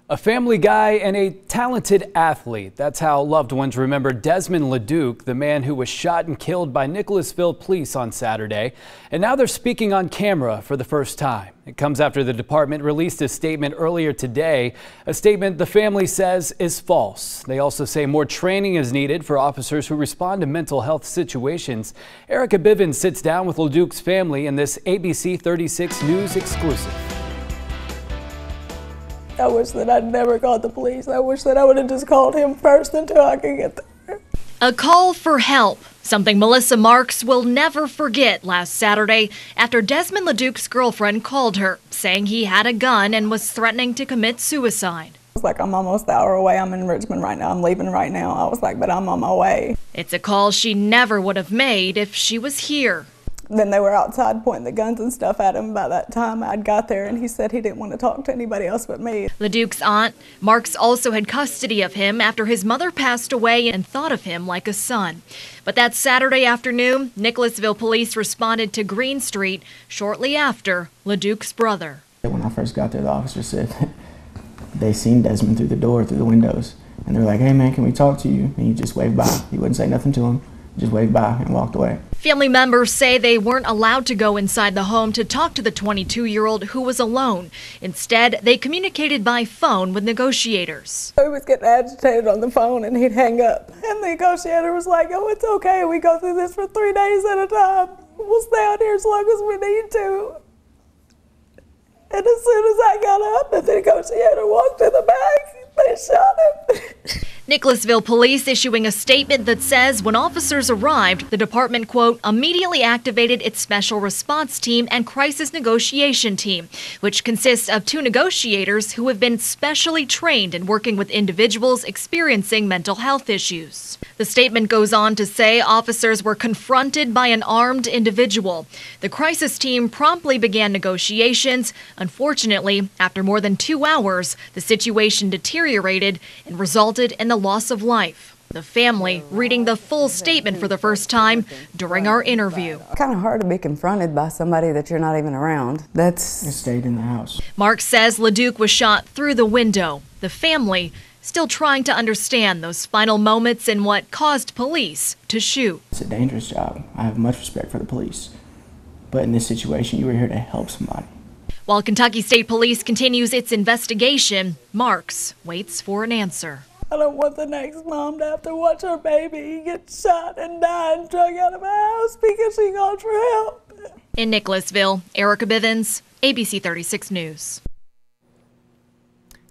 A family guy and a talented athlete. That's how loved ones remember Desmond Laduke, the man who was shot and killed by Nicholasville police on Saturday. And now they're speaking on camera for the first time. It comes after the department released a statement earlier today, a statement the family says is false. They also say more training is needed for officers who respond to mental health situations. Erica Bivens sits down with Laduke's family in this ABC 36 News exclusive. I wish that I'd never called the police. I wish that I would have just called him first until I could get there. A call for help, something Melissa Marks will never forget last Saturday after Desmond Laduke's girlfriend called her, saying he had a gun and was threatening to commit suicide. I was like, I'm almost an hour away. I'm in Richmond right now. I'm leaving right now. I was like, but I'm on my way. It's a call she never would have made if she was here. Then they were outside pointing the guns and stuff at him. By that time, I'd got there, and he said he didn't want to talk to anybody else but me. Laduke's aunt, Marks, also had custody of him after his mother passed away and thought of him like a son. But that Saturday afternoon, Nicholasville police responded to Green Street shortly after Laduke's brother. When I first got there, the officer said they seen Desmond through the windows. And they were like, hey man, can we talk to you? And he just waved by. He wouldn't say nothing to him. Just waved by and walked away. Family members say they weren't allowed to go inside the home to talk to the 22-year-old who was alone. Instead, they communicated by phone with negotiators. He was getting agitated on the phone and he'd hang up. And the negotiator was like, oh, it's okay. We go through this for 3 days at a time. We'll stay out here as long as we need to. And as soon as I got up and the negotiator walked to the back, they shot him. Nicholasville police issuing a statement that says when officers arrived, the department, quote, immediately activated its special response team and crisis negotiation team, which consists of 2 negotiators who have been specially trained in working with individuals experiencing mental health issues. The statement goes on to say officers were confronted by an armed individual. The crisis team promptly began negotiations. Unfortunately, after more than 2 hours, the situation deteriorated and resulted in the loss of life. The family reading the full statement for the first time during our interview. Kind of hard to be confronted by somebody that you're not even around. It stayed in the house. Mark says Laduke was shot through the window. The family still trying to understand those final moments and what caused police to shoot. It's a dangerous job. I have much respect for the police. But in this situation, you were here to help somebody. While Kentucky State Police continues its investigation, Marks waits for an answer. I don't want the next mom to have to watch her baby get shot and die and drug out of my house because she called for help. In Nicholasville, Erica Bivens, ABC 36 News.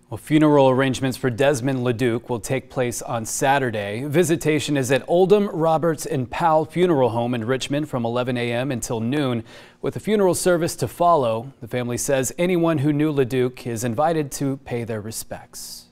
Well, funeral arrangements for Desmond Laduke will take place on Saturday. Visitation is at Oldham, Roberts, and Powell Funeral Home in Richmond from 11 a.m. until noon, with a funeral service to follow. The family says anyone who knew Laduke is invited to pay their respects.